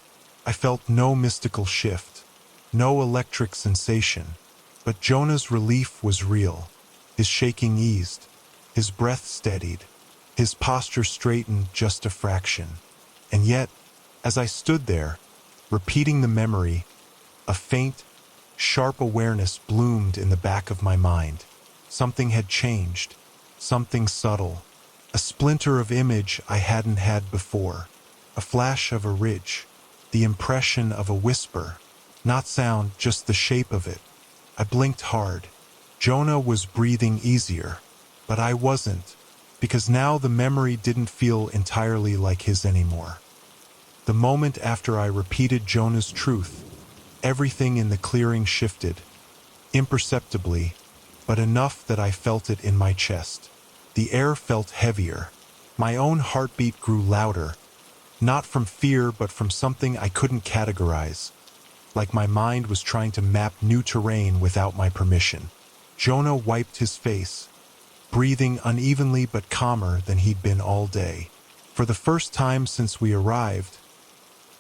I felt no mystical shift, no electric sensation, but Jonah's relief was real. His shaking eased, his breath steadied, his posture straightened just a fraction. And yet, as I stood there, repeating the memory, a faint, sharp awareness bloomed in the back of my mind. Something had changed, something subtle, a splinter of image I hadn't had before, a flash of a ridge, the impression of a whisper, not sound, just the shape of it. I blinked hard. Jonah was breathing easier, but I wasn't, because now the memory didn't feel entirely like his anymore. The moment after I repeated Jonah's truth, everything in the clearing shifted, imperceptibly, but enough that I felt it in my chest. The air felt heavier. My own heartbeat grew louder, not from fear but from something I couldn't categorize, like my mind was trying to map new terrain without my permission. Jonah wiped his face, breathing unevenly but calmer than he'd been all day. For the first time since we arrived,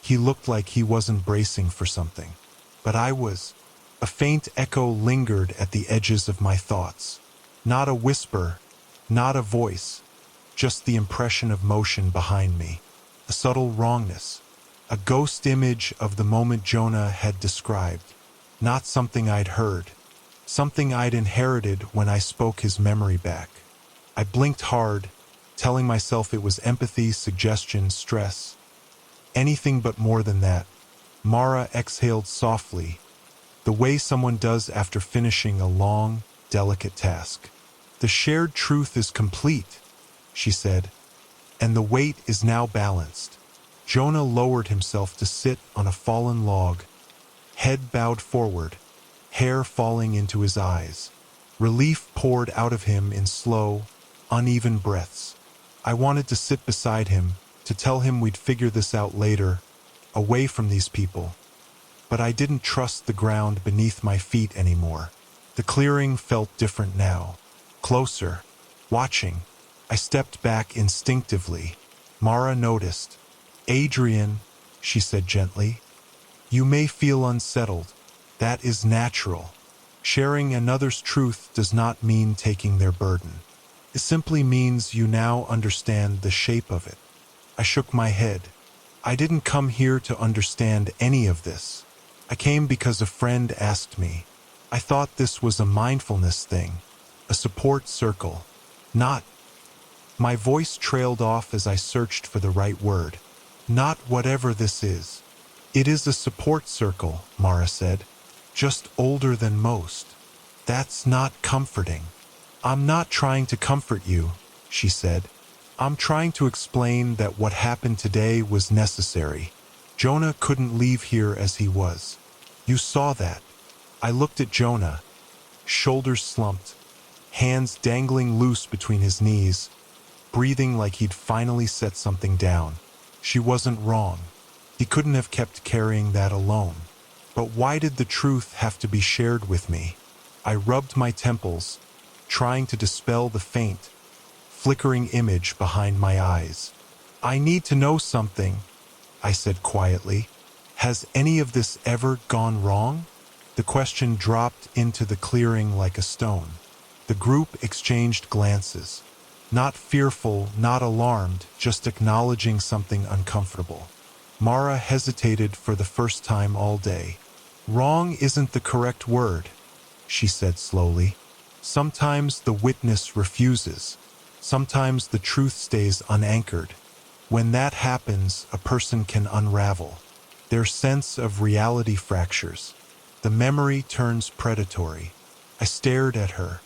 he looked like he wasn't bracing for something. But I was. A faint echo lingered at the edges of my thoughts. Not a whisper, not a voice, just the impression of motion behind me. A subtle wrongness, a ghost image of the moment Jonah had described. Not something I'd heard, something I'd inherited when I spoke his memory back. I blinked hard, telling myself it was empathy, suggestion, stress. Anything but more than that. Mara exhaled softly, the way someone does after finishing a long, delicate task. The shared truth is complete, she said, and the weight is now balanced. Jonah lowered himself to sit on a fallen log, head bowed forward, hair falling into his eyes. Relief poured out of him in slow, uneven breaths. I wanted to sit beside him, to tell him we'd figure this out later, away from these people. But I didn't trust the ground beneath my feet anymore. The clearing felt different now. Closer, watching. I stepped back instinctively. Mara noticed. "Adrian," she said gently, "you may feel unsettled. That is natural. Sharing another's truth does not mean taking their burden. It simply means you now understand the shape of it." I shook my head. I didn't come here to understand any of this. I came because a friend asked me. I thought this was a mindfulness thing, a support circle, not... My voice trailed off as I searched for the right word. "Not whatever this is. It is a support circle," Mara said. "Just older than most. That's not comforting." "I'm not trying to comfort you," she said. "I'm trying to explain that what happened today was necessary. Jonah couldn't leave here as he was. You saw that." I looked at Jonah, shoulders slumped, hands dangling loose between his knees, breathing like he'd finally set something down. She wasn't wrong. He couldn't have kept carrying that alone. But why did the truth have to be shared with me? I rubbed my temples, trying to dispel the faint, flickering image behind my eyes. "I need to know something," I said quietly. "Has any of this ever gone wrong?" The question dropped into the clearing like a stone. The group exchanged glances. Not fearful, not alarmed, just acknowledging something uncomfortable. Mara hesitated for the first time all day. "Wrong isn't the correct word," she said slowly. "Sometimes the witness refuses. Sometimes the truth stays unanchored. When that happens, a person can unravel. Their sense of reality fractures. The memory turns predatory." I stared at her.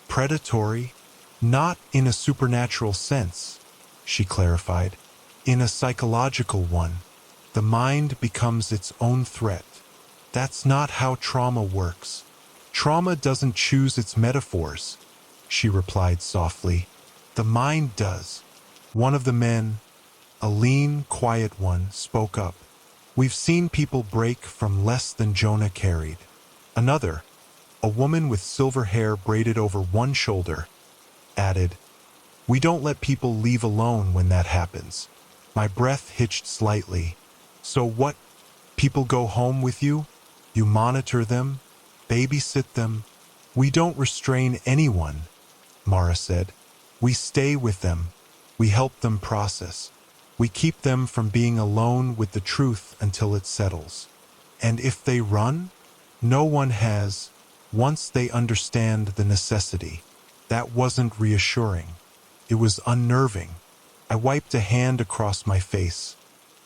"Predatory? Not in a supernatural sense," she clarified. "In a psychological one. The mind becomes its own threat. That's not how trauma works. Trauma doesn't choose its metaphors," she replied softly. "The mind does." One of the men, a lean, quiet one, spoke up. "We've seen people break from less than Jonah carried." Another, a woman with silver hair braided over one shoulder, added, We don't let people leave alone when that happens. My breath hitched slightly. So what? People go home with you? You monitor them? Babysit them? We don't restrain anyone, Mara said. We stay with them. We help them process. We keep them from being alone with the truth until it settles. And if they run? No one has, once they understand the necessity. That wasn't reassuring. It was unnerving. I wiped a hand across my face.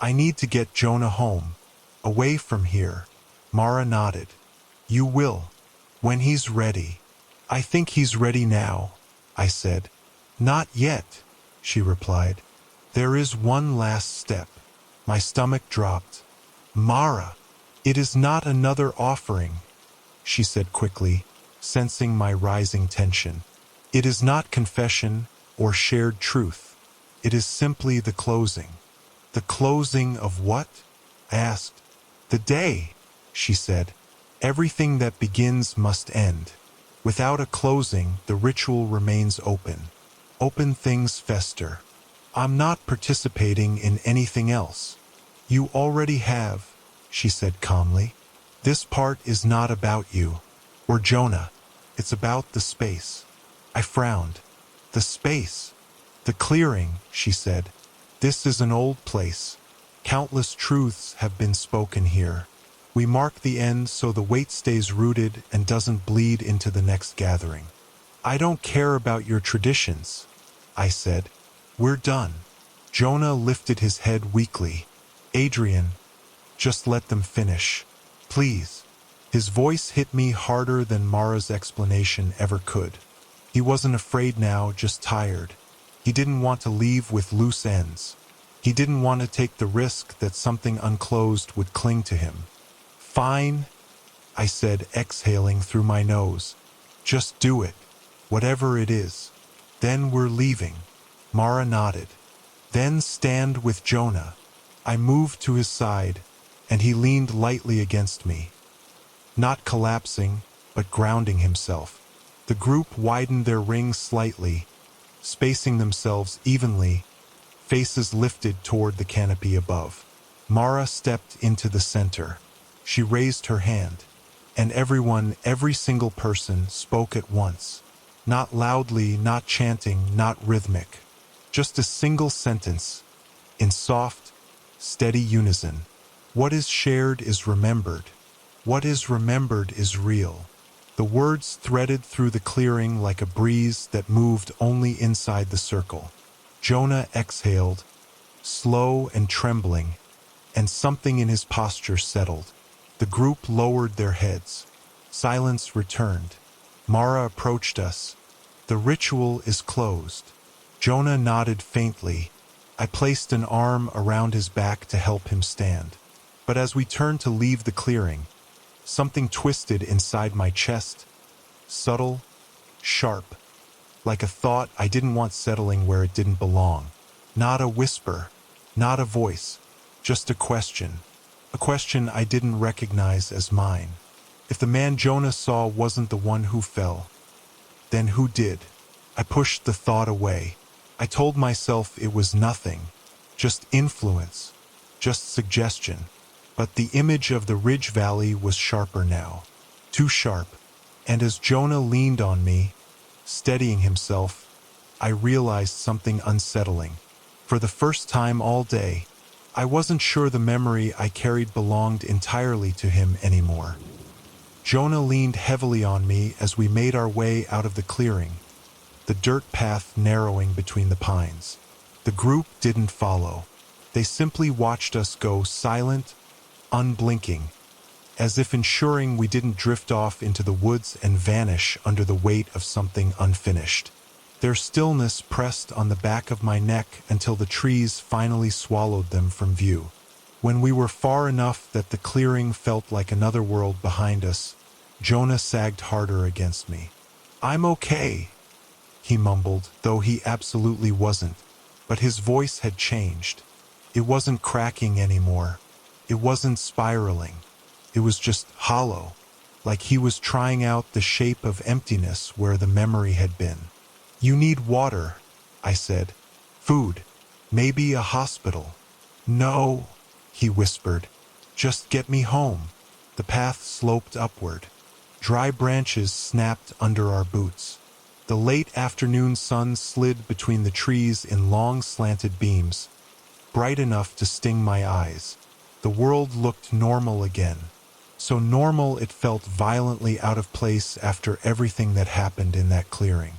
I need to get Jonah home. Away from here. Mara nodded. You will. When he's ready. I think he's ready now, I said. Not yet, she replied. There is one last step. My stomach dropped. Mara, it is not another offering, she said quickly, sensing my rising tension. It is not confession or shared truth. It is simply the closing. The closing of what? I asked. The day, she said. Everything that begins must end. Without a closing, the ritual remains open. Open things fester. I'm not participating in anything else. You already have, she said calmly. This part is not about you, or Jonah. It's about the space. I frowned. The space. The clearing, she said. This is an old place. Countless truths have been spoken here. We mark the end so the weight stays rooted and doesn't bleed into the next gathering. I don't care about your traditions, I said. We're done. Jonah lifted his head weakly. Adrian, just let them finish. Please. His voice hit me harder than Mara's explanation ever could. He wasn't afraid now, just tired. He didn't want to leave with loose ends. He didn't want to take the risk that something unclosed would cling to him. Fine, I said, exhaling through my nose. Just do it, whatever it is. Then we're leaving. Mara nodded. Then stand with Jonah. I moved to his side, and he leaned lightly against me. Not collapsing, but grounding himself. The group widened their rings slightly, spacing themselves evenly, faces lifted toward the canopy above. Mara stepped into the center. She raised her hand, and everyone, every single person, spoke at once. Not loudly, not chanting, not rhythmic. Just a single sentence, in soft, steady unison. What is shared is remembered. What is remembered is real. The words threaded through the clearing like a breeze that moved only inside the circle. Jonah exhaled, slow and trembling, and something in his posture settled. The group lowered their heads. Silence returned. Mara approached us. The ritual is closed. Jonah nodded faintly. I placed an arm around his back to help him stand. But as we turned to leave the clearing, something twisted inside my chest. Subtle, sharp, like a thought I didn't want settling where it didn't belong. Not a whisper, not a voice, just a question. A question I didn't recognize as mine. If the man Jonah saw wasn't the one who fell, then who did? I pushed the thought away. I told myself it was nothing, just influence, just suggestion. But the image of the ridge valley was sharper now, too sharp. And as Jonah leaned on me, steadying himself, I realized something unsettling. For the first time all day, I wasn't sure the memory I carried belonged entirely to him anymore. Jonah leaned heavily on me as we made our way out of the clearing, the dirt path narrowing between the pines. The group didn't follow. They simply watched us go, silent, unblinking, as if ensuring we didn't drift off into the woods and vanish under the weight of something unfinished. Their stillness pressed on the back of my neck until the trees finally swallowed them from view. When we were far enough that the clearing felt like another world behind us, Jonah sagged harder against me. I'm okay, he mumbled, though he absolutely wasn't. But his voice had changed. It wasn't cracking anymore. It wasn't spiraling. It was just hollow, like he was trying out the shape of emptiness where the memory had been. You need water, I said. Food. Maybe a hospital. No, he whispered. Just get me home. The path sloped upward. Dry branches snapped under our boots. The late afternoon sun slid between the trees in long slanted beams, bright enough to sting my eyes. The world looked normal again. So normal it felt violently out of place after everything that happened in that clearing.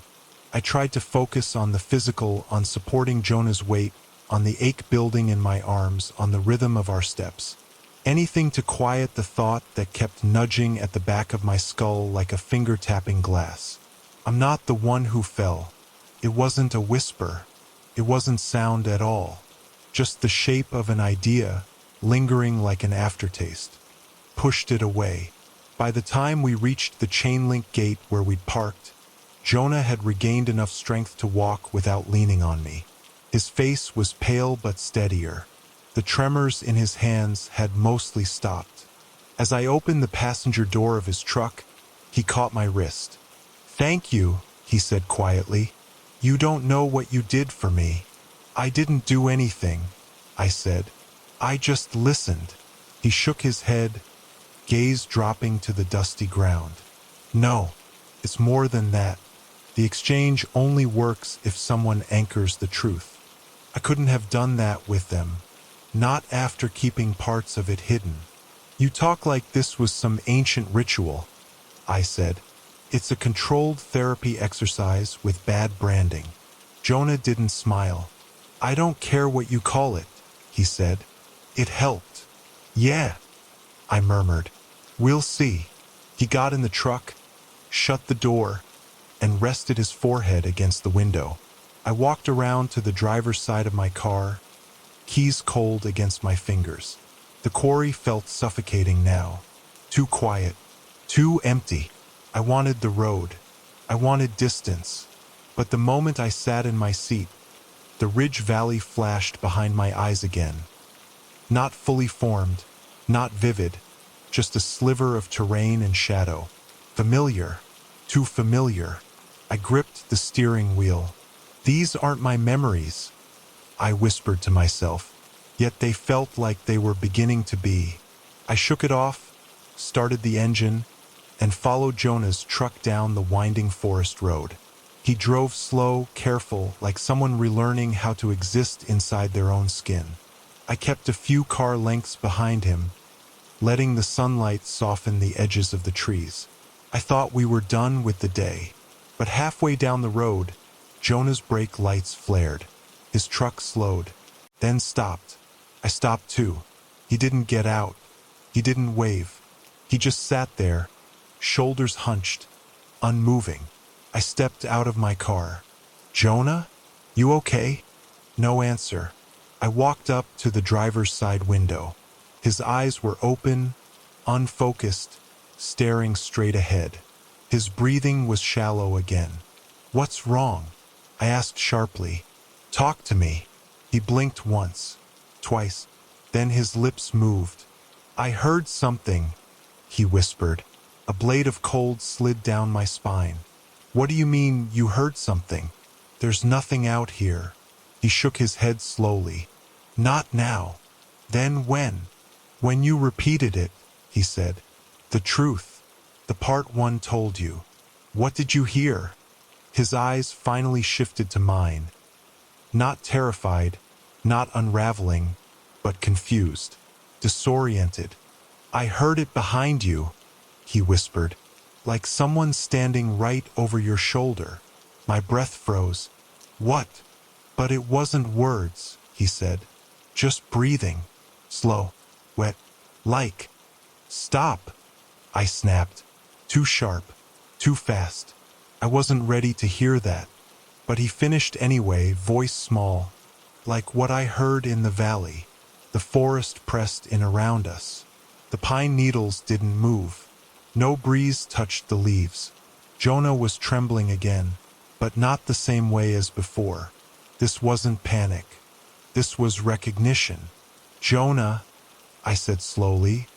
I tried to focus on the physical, on supporting Jonah's weight, on the ache building in my arms, on the rhythm of our steps. Anything to quiet the thought that kept nudging at the back of my skull like a finger tapping glass. I'm not the one who fell. It wasn't a whisper. It wasn't sound at all. Just the shape of an idea, lingering like an aftertaste. Pushed it away. By the time we reached the chain-link gate where we'd parked, Jonah had regained enough strength to walk without leaning on me. His face was pale but steadier. The tremors in his hands had mostly stopped. As I opened the passenger door of his truck, he caught my wrist. "Thank you," he said quietly. "You don't know what you did for me." "I didn't do anything," I said. "I just listened." He shook his head, gaze dropping to the dusty ground. "No, it's more than that. The exchange only works if someone anchors the truth. I couldn't have done that with them. Not after keeping parts of it hidden." "You talk like this was some ancient ritual," I said. "It's a controlled therapy exercise with bad branding." Jonah didn't smile. "I don't care what you call it," he said. "It helped." "Yeah," I murmured. "We'll see." He got in the truck, shut the door, and rested his forehead against the window. I walked around to the driver's side of my car, keys cold against my fingers. The quarry felt suffocating now. Too quiet, too empty. I wanted the road. I wanted distance. But the moment I sat in my seat, the ridge valley flashed behind my eyes again. Not fully formed, not vivid, just a sliver of terrain and shadow. Familiar, too familiar. I gripped the steering wheel. "These aren't my memories," I whispered to myself, yet they felt like they were beginning to be. I shook it off, started the engine, and followed Jonah's truck down the winding forest road. He drove slow, careful, like someone relearning how to exist inside their own skin. I kept a few car lengths behind him, letting the sunlight soften the edges of the trees. I thought we were done with the day, but halfway down the road, Jonah's brake lights flared. His truck slowed, then stopped. I stopped too. He didn't get out. He didn't wave. He just sat there, shoulders hunched, unmoving. I stepped out of my car. "Jonah? You okay?" No answer. I walked up to the driver's side window. His eyes were open, unfocused, staring straight ahead. His breathing was shallow again. "What's wrong?" I asked sharply. "Talk to me." He blinked once, twice, then his lips moved. "I heard something," he whispered. A blade of cold slid down my spine. "What do you mean, you heard something?" "There's nothing out here." He shook his head slowly. "Not now." "Then when?" "When you repeated it," he said. "The truth. The part one told you." "What did you hear?" His eyes finally shifted to mine. Not terrified, not unraveling, but confused, disoriented. "I heard it behind you," he whispered, "like someone standing right over your shoulder." My breath froze. "What?" "But it wasn't words," he said. "Just breathing. Slow. Wet. Like." "Stop!" I snapped. Too sharp. Too fast. I wasn't ready to hear that. But he finished anyway, voice small. "Like what I heard in the valley." The forest pressed in around us. The pine needles didn't move. No breeze touched the leaves. Jonah was trembling again, but not the same way as before. This wasn't panic. This was recognition. "Jonah," I said slowly.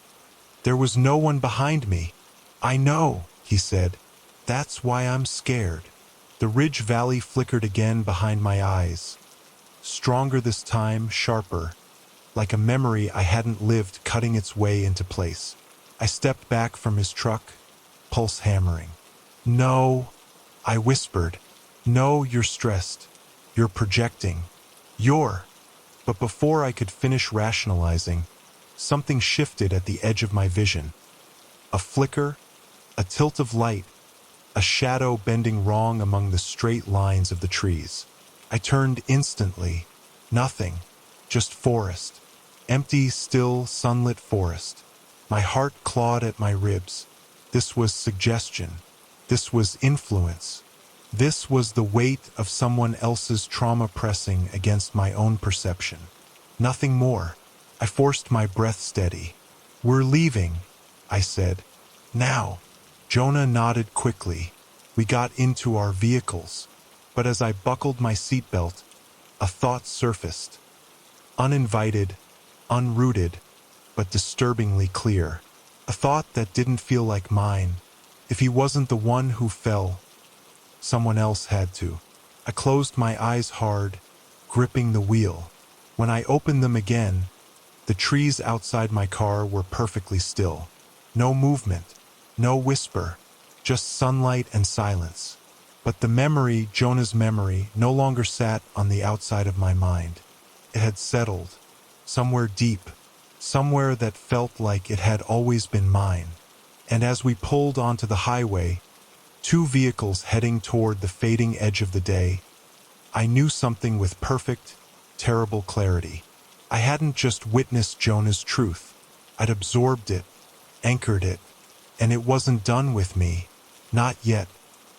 "There was no one behind me." "I know," he said. "That's why I'm scared." The ridge valley flickered again behind my eyes. Stronger this time, sharper, like a memory I hadn't lived cutting its way into place. I stepped back from his truck, pulse hammering. "No," I whispered. "No, you're stressed. You're projecting. You're—" But before I could finish rationalizing, something shifted at the edge of my vision. A flicker, a tilt of light, a shadow bending wrong among the straight lines of the trees. I turned instantly. Nothing, just forest. Empty, still, sunlit forest. My heart clawed at my ribs. This was suggestion. This was influence. This was the weight of someone else's trauma pressing against my own perception. Nothing more. I forced my breath steady. "We're leaving," I said. "Now." Jonah nodded quickly. We got into our vehicles. But as I buckled my seatbelt, a thought surfaced. Uninvited, unrooted, but disturbingly clear. A thought that didn't feel like mine. If he wasn't the one who fell, someone else had to. I closed my eyes hard, gripping the wheel. When I opened them again, the trees outside my car were perfectly still. No movement, no whisper, just sunlight and silence. But the memory, Jonah's memory, no longer sat on the outside of my mind. It had settled, somewhere deep, somewhere that felt like it had always been mine. And as we pulled onto the highway, two vehicles heading toward the fading edge of the day, I knew something with perfect, terrible clarity. I hadn't just witnessed Jonah's truth. I'd absorbed it, anchored it, and it wasn't done with me. Not yet.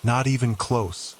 Not even close.